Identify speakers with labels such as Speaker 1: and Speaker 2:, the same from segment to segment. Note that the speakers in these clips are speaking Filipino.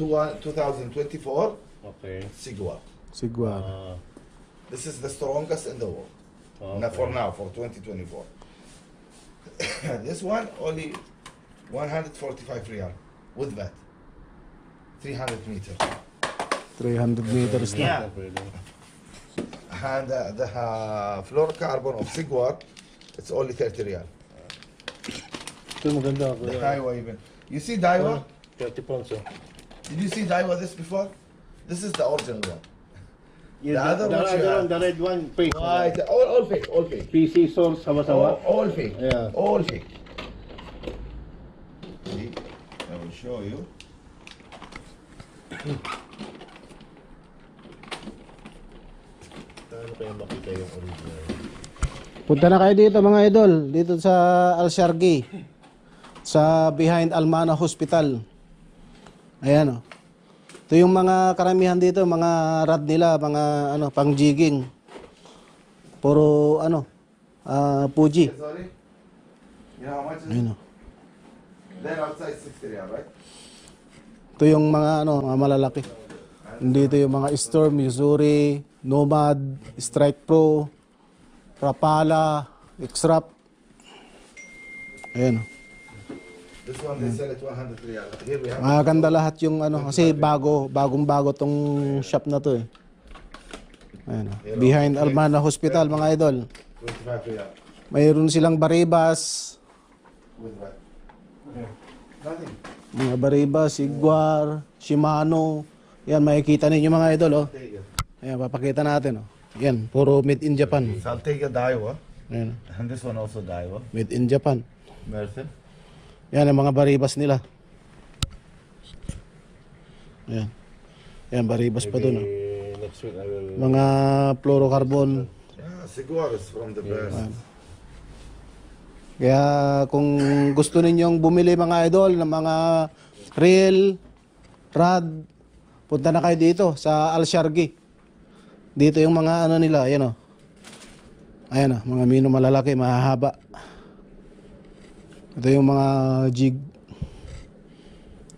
Speaker 1: 2024.
Speaker 2: Okay.
Speaker 1: Sigua.
Speaker 3: Sigwar.
Speaker 1: This is the strongest in the world.
Speaker 2: Okay.
Speaker 1: For now, for 2024. This one only 145 real with VAT. 300 meters.
Speaker 3: 300 meters na.
Speaker 1: Yeah. And the fluorocarbon of Sigwar, it's only 30 real.
Speaker 2: Ito maganda.
Speaker 1: The Daiwa even. You see Daiwa?
Speaker 2: 30 pounds.
Speaker 1: Did you see Daiwa this before? This is the original one.
Speaker 2: Yeah,
Speaker 1: The other one you have.
Speaker 2: the red one, fake.
Speaker 1: Right, all fake, all fake.
Speaker 2: PC source, sama-sama.
Speaker 1: All fake.
Speaker 2: Yeah.
Speaker 1: All fake. See? I will show you.
Speaker 2: Paano kaya makita yung original?
Speaker 3: Punta na kayo dito mga idol, dito sa Al-Shargi, sa behind Almana Hospital. Ayan o. Ito yung mga karamihan dito, mga rad nila, mga ano, pang jigging. Puro ano, Fuji.
Speaker 1: Sorry? You know how much is it?
Speaker 3: Ayan o.
Speaker 1: Then outside 60 real, right?
Speaker 3: Ito yung mga ano, mga malalaki. Dito yung mga Storm, Missouri, Nomad, Strike Pro, Rapala, X-Rap. Ayan o.
Speaker 1: This one they sell it 100 real. Here we have
Speaker 3: Maganda lahat yung ano, kasi bagong-bago tong shop na to eh. Ayan o. Behind Almana Hospital mga idol.
Speaker 1: 25 real.
Speaker 3: Mayroon silang baribas,
Speaker 1: With what? Nothing.
Speaker 3: mga baribas, Sigwar, Shimano. Yan, makikita ninyo mga idol oh.
Speaker 1: Saltega.
Speaker 3: Ayan, papakita natin oh. Yan, puro made in Japan.
Speaker 1: Saltega Daiwa.
Speaker 3: Ayan,
Speaker 1: And this one also Daiwa.
Speaker 3: made in Japan.
Speaker 1: Merton.
Speaker 3: Yan ang mga baribas nila. Ayan. Yan, baribas pa dun oh.
Speaker 2: Next week I will...
Speaker 3: Mga fluorocarbon.
Speaker 1: Yeah, Sigwar is from the best.
Speaker 3: Kaya kung gusto ninyong bumili mga idol ng mga reel, rod, punta na kayo dito sa Al-Shargi. Dito yung mga ano nila, ayan o. Ayan o, mga mino malalaki, mahahaba. Ito yung mga jig.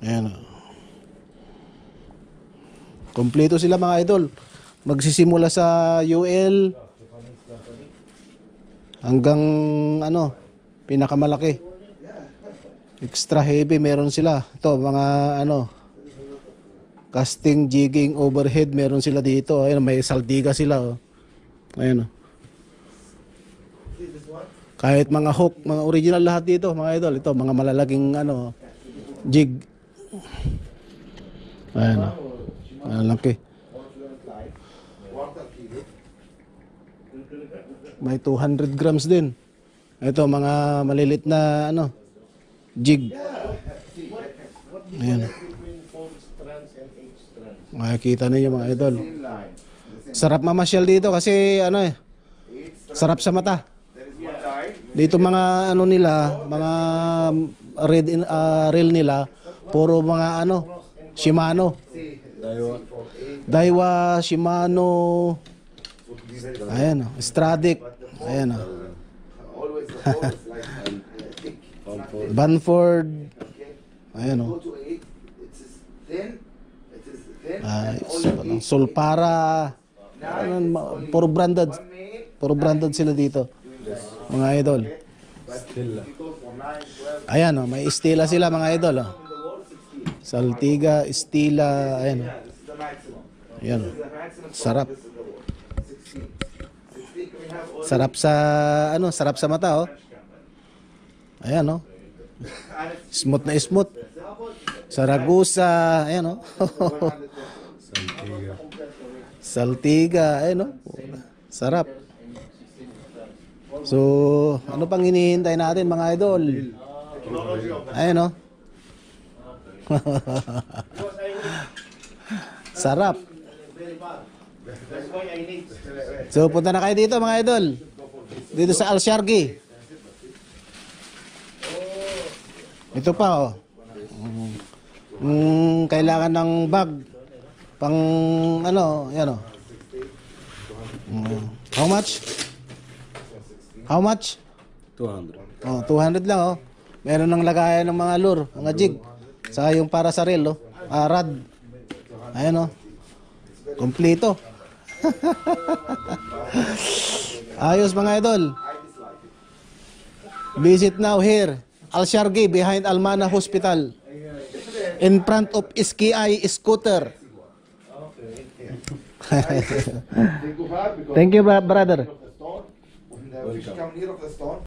Speaker 3: Ayan o. Kompleto sila mga idol. Magsisimula sa UL hanggang ano, pinakamalaki. Extra heavy meron sila. Ito mga ano, casting, jigging, overhead meron sila dito. Ayun, may saldiga sila oh. Ayun oh. Kahit mga hook, mga original lahat dito, mga idol. Ito mga malalaking ano, jig. Ayun oh. Malaki. May 200 grams din. Ito mga malilit na ano, jig. Ayan. Makikita ninyo mga idol. Sarap mamasyal dito kasi ano eh, sarap sa mata. Dito mga ano nila, mga reel nila, puro mga ano, Shimano. Daiwa, Shimano. Ayan o, Stradic. Ayan o. Banford. Ayan o. Solpara. Puro branded. Puro branded sila dito. Mga idol. Ayan o, may Stila sila mga idol o. Saltiga, Stila. Ayan o. Ayan o. Sarap. Sarap sa ano, sarap sa mata oh. Ayan oh. Smooth na smooth. Saragusa, ayan oh. Saltiga, ayan oh. Sarap. So, ano pang hinihintay natin mga idol? Ayan oh. Sarap. So punta na kayo dito mga idol. Dito sa Al-Shargi. Ito pa oh. Kailangan ng bag pang ano, yan oh. How much? How much?
Speaker 2: 200.
Speaker 3: Oh, 200 lang oh. Meron ng lagayan ng mga lure, mga jig. Saka yung para sa reel oh. Rad. Ayan o. Kompleto. Ayos mga idol. Visit now here. Al-Shargi behind Almana Hospital. In front of SKI scooter. Thank you, brother.
Speaker 1: When the fish come near of the stone,